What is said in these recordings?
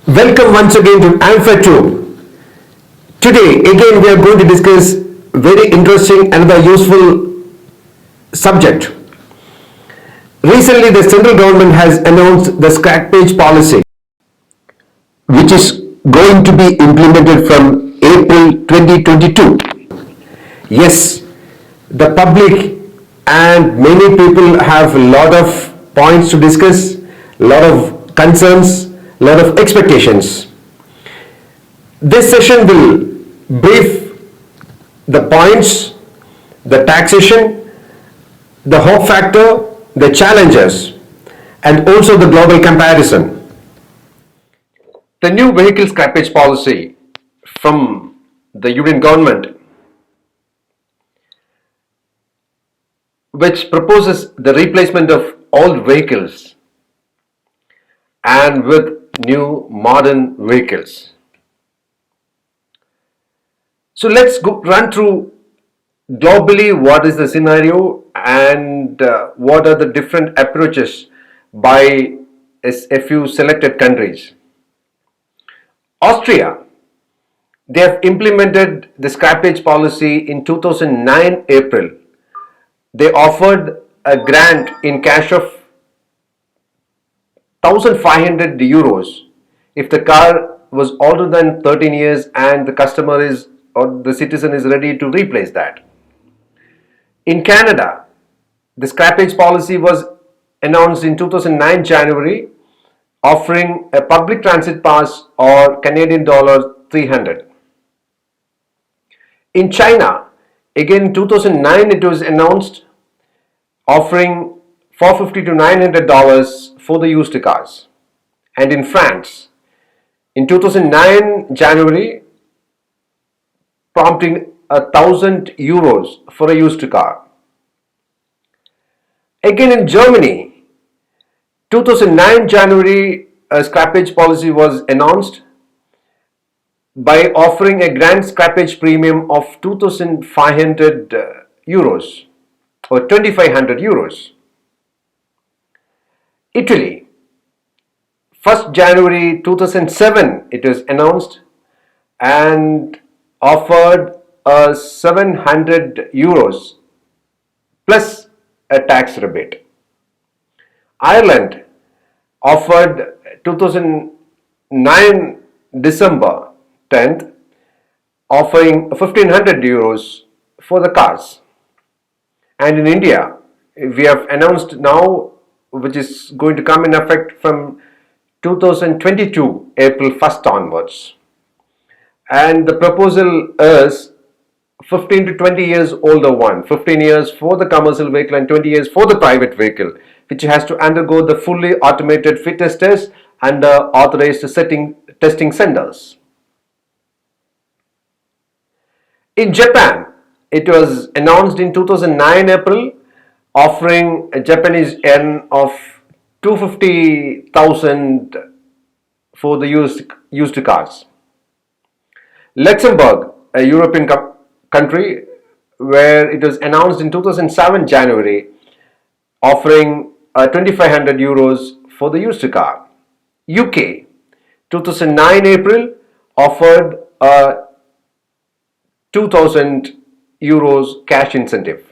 Welcome once again to Alpha 2. Today again we are going to discuss very interesting and very useful subject. Recently the central government has announced the Scrappage policy, which is going to be implemented from April 2022. Yes, the public and many people have a lot of points to discuss, a lot of concerns, a lot of expectations. This session will brief the points, the taxation, the hope factor, the challenges, and also the global comparison. The new vehicle scrappage policy from the Union government, which proposes the replacement of old vehicles and with new modern vehicles. So let's run through globally what is the scenario and what are the different approaches by a few selected countries. Austria, they have implemented the scrappage policy in 2009 April. They offered a grant in cash of 1,500 euros if the car was older than 13 years and the customer is or the citizen is ready to replace that. In Canada, the scrappage policy was announced in 2009 January, offering a public transit pass or Canadian dollar 300. In China, again in 2009 it was announced, offering $450 to $900 for the used cars. And in France, in 2009 January, prompting 1,000 euros for a used car. Again in Germany, 2009 January, a scrappage policy was announced by offering a grand scrappage premium of 2,500 euros or 2,500 euros. Italy, 1st January 2007 it was announced and offered 700 euros plus a tax rebate. Ireland offered 2009 December 10th, offering 1,500 euros for the cars. And in India, we have announced now, which is going to come in effect from 2022 April 1st onwards. And the proposal is 15 to 20 years older one, 15 years for the commercial vehicle and 20 years for the private vehicle, which has to undergo the fully automated fitness test under authorized testing centers. In Japan, it was announced in 2009 April, offering a Japanese yen of 250,000 for the used cars. Luxembourg, a European country, where it was announced in 2007 January, offering 2,500 euros for the used car. UK, 2009 April, offered 2,000 euros cash incentive.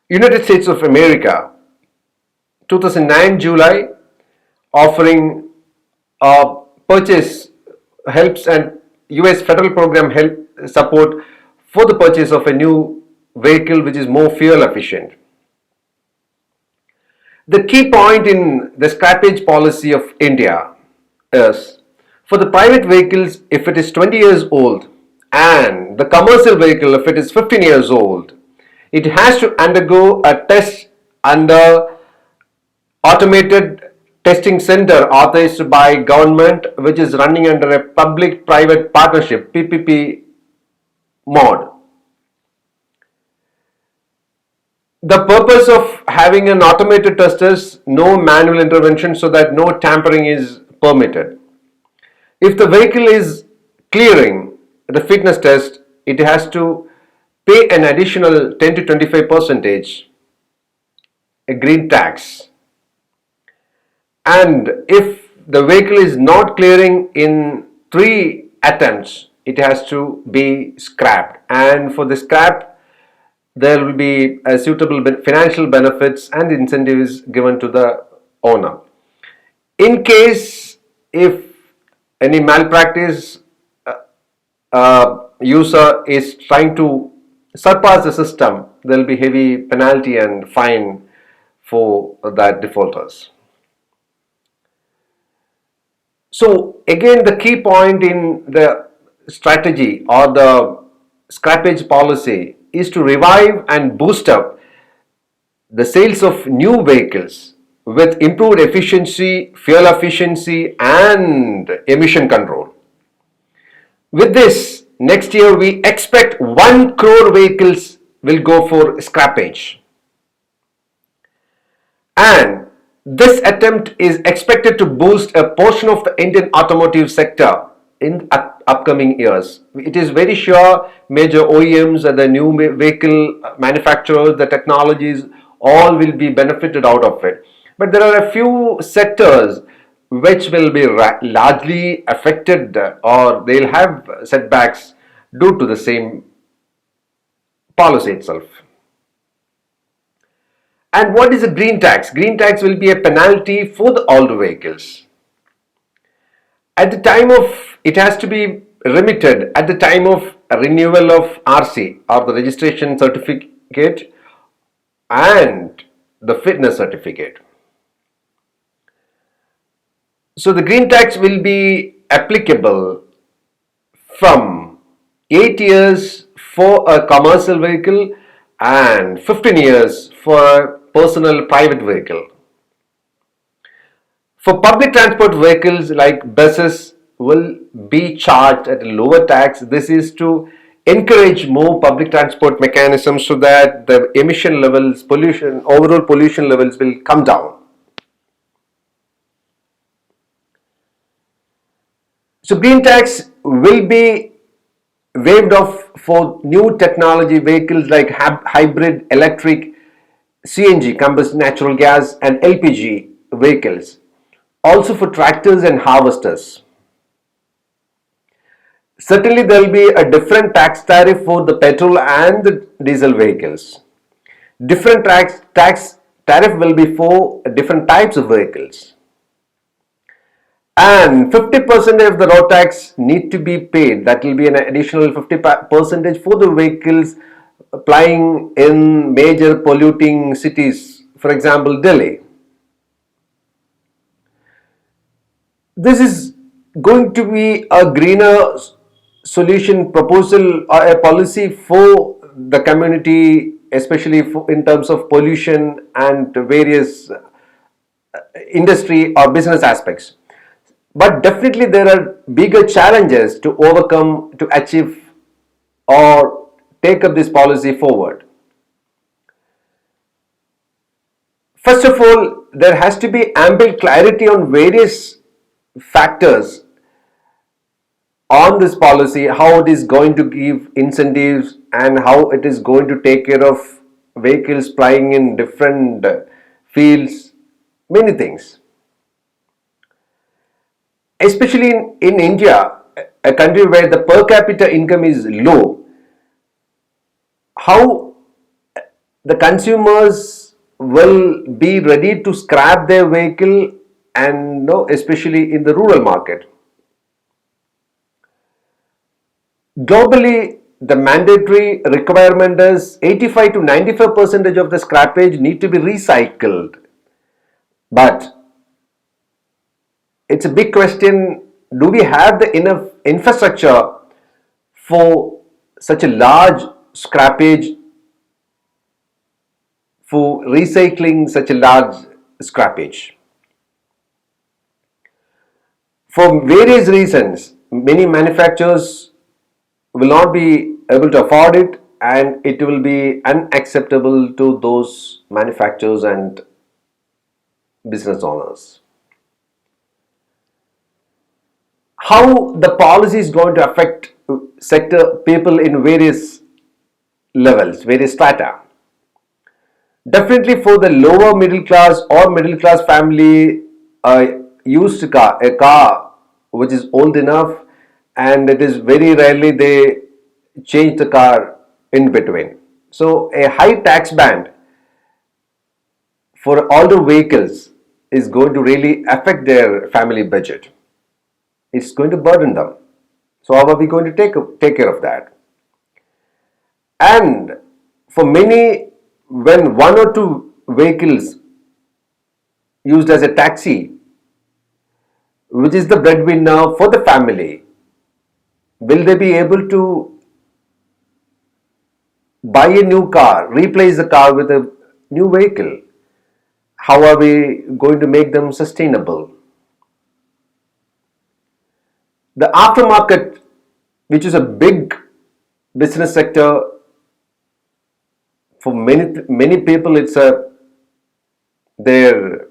United States of America, 2009 July, offering purchase helps and US federal program help support for the purchase of a new vehicle which is more fuel efficient. The key point in the scrappage policy of India is for the private vehicles, if it is 20 years old, and the commercial vehicle, if it is 15 years old, it has to undergo a test under automated testing center authorized by government, which is running under a public-private partnership PPP mode. The purpose of having an automated test is no manual intervention so that no tampering is permitted. If the vehicle is clearing the fitness test, it has to pay an additional 10 to 25% a green tax. And if the vehicle is not clearing in 3 attempts, it has to be scrapped. And for the scrap, there will be a suitable financial benefits and incentives given to the owner. In case if any malpractice user is trying to surpass the system, there will be heavy penalty and fine for that defaulters. So again, the key point in the strategy or the scrappage policy is to revive and boost up the sales of new vehicles with improved efficiency, fuel efficiency, and emission control. With this, next year we expect 1 crore vehicles will go for scrappage. And this attempt is expected to boost a portion of the Indian automotive sector in upcoming years. It is very sure major OEMs and the new vehicle manufacturers, the technologies, all will be benefited out of it. But there are a few sectors which will be largely affected or they'll have setbacks due to the same policy itself. And what is a green tax? Green tax will be a penalty for the old vehicles. At the time of, it has to be remitted at the time of renewal of RC or the registration certificate and the fitness certificate. So the green tax will be applicable from 8 years for a commercial vehicle and 15 years for a personal private vehicle. For public transport vehicles like buses will be charged at a lower tax. This is to encourage more public transport mechanisms so that the emission levels, pollution, overall pollution levels will come down. So green tax will be waived off for new technology vehicles like hybrid, electric, CNG, compressed natural gas, and LPG vehicles. Also for tractors and harvesters. Certainly there will be a different tax tariff for the petrol and the diesel vehicles. Different tax tariff will be for different types of vehicles. And 50% of the road tax need to be paid. That will be an additional 50% for the vehicles plying in major polluting cities, for example, Delhi. This is going to be a greener solution proposal or a policy for the community, especially in terms of pollution and various industry or business aspects. But definitely there are bigger challenges to overcome to achieve or take up this policy forward. First of all, there has to be ample clarity on various factors on this policy, how it is going to give incentives and how it is going to take care of vehicles plying in different fields, many things. Especially in India, a country where the per capita income is low, how the consumers will be ready to scrap their vehicle and especially in the rural market. Globally, the mandatory requirement is 85 to 95% of the scrappage need to be recycled. But it's a big question, do we have the enough infrastructure for such a large scrappage, for recycling such a large scrappage? For various reasons, many manufacturers will not be able to afford it and it will be unacceptable to those manufacturers and business owners. How the policy is going to affect sector people in various levels, various strata. Definitely for the lower middle class or middle class family, used car, a car which is old enough, and it is very rarely they change the car in between. So a high tax band for older vehicles is going to really affect their family budget. It's going to burden them. So how are we going to take care of that? And for many, when one or two vehicles used as a taxi, which is the breadwinner for the family, will they be able to buy a new car, replace the car with a new vehicle? How are we going to make them sustainable? The aftermarket, which is a big business sector for many people, it's a their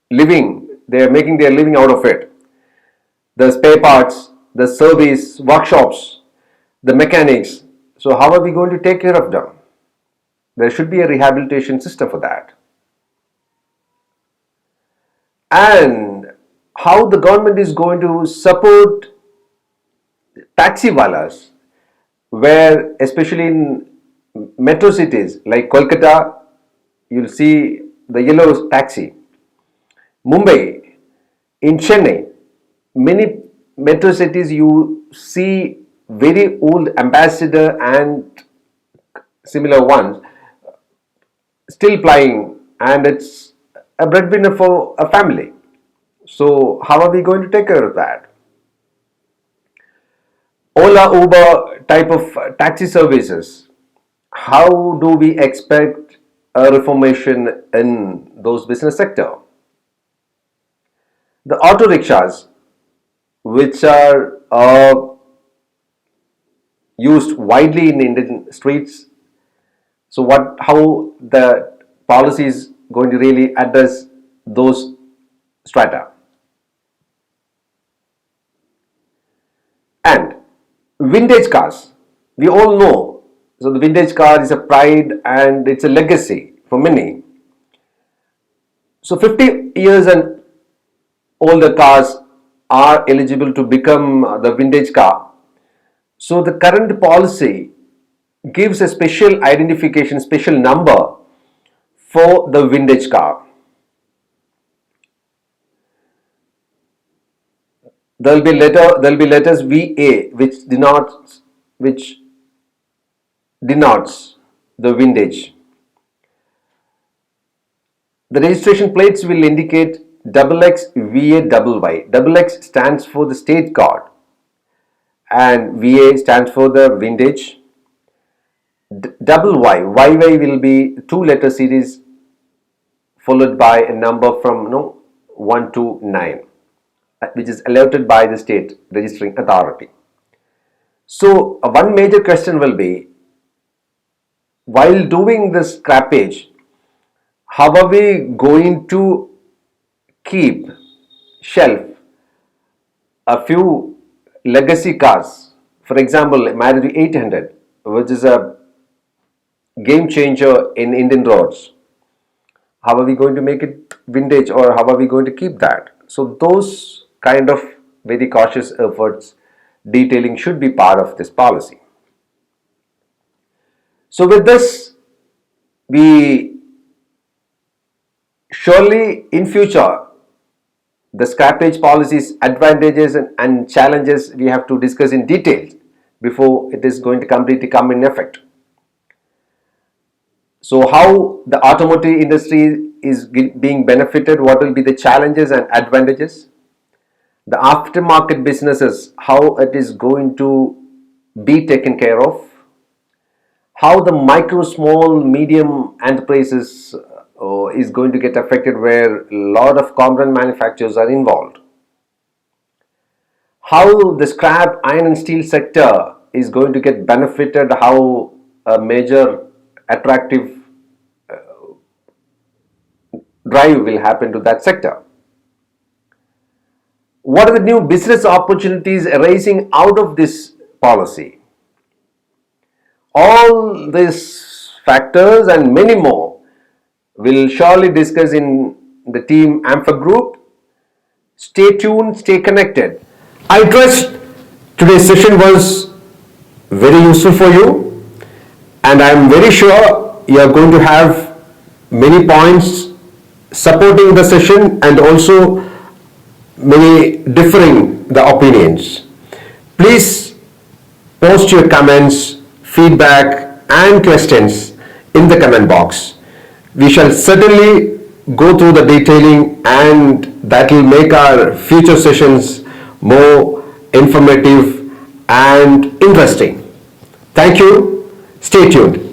living. They are making their living out of it. The spare parts, the service, workshops, the mechanics. So how are we going to take care of them? There should be a rehabilitation system for that. And how the government is going to support taxi walas, where especially in metro cities like Kolkata, you'll see the yellow taxi. Mumbai, in Chennai, many metro cities you see very old ambassador and similar ones still plying, and it's a breadwinner for a family. So how are we going to take care of that? Ola, Uber type of taxi services. How do we expect a reformation in those business sector? The auto rickshaws, which are used widely in Indian streets. So how the policy is going to really address those strata? And vintage cars, we all know. So the vintage car is a pride and it's a legacy for many. So 50 years and older cars are eligible to become the vintage car. So the current policy gives a special identification, special number for the vintage car. There will be letters VA, which denotes the vintage. The registration plates will indicate XXVA. X stands for the state card and VA stands for the vintage. YY will be two letter series followed by a number from 1 to 9, which is allotted by the state registering authority. So one major question will be, while doing this scrappage, how are we going to keep shelf a few legacy cars? For example, Maruti 800, which is a game changer in Indian roads. How are we going to make it vintage, or how are we going to keep that? So those kind of very cautious efforts detailing should be part of this policy. So with this, we surely in future the scrappage policies advantages and challenges we have to discuss in detail before it is going to completely come in effect. So how the automotive industry is being benefited, what will be the challenges and advantages? The aftermarket businesses, how it is going to be taken care of? How the micro, small, medium enterprises is going to get affected, where a lot of component manufacturers are involved? How the scrap, iron and steel sector is going to get benefited, how a major attractive drive will happen to that sector. What are the new business opportunities arising out of this policy? All these factors and many more will surely discuss in the team Ampha Group. Stay tuned, stay connected. I trust today's session was very useful for you, and I am very sure you are going to have many points supporting the session and also many differing the opinions. Please post your comments, feedback and questions in the comment box. We shall certainly go through the detailing, and that will make our future sessions more informative and interesting. Thank you. Stay tuned.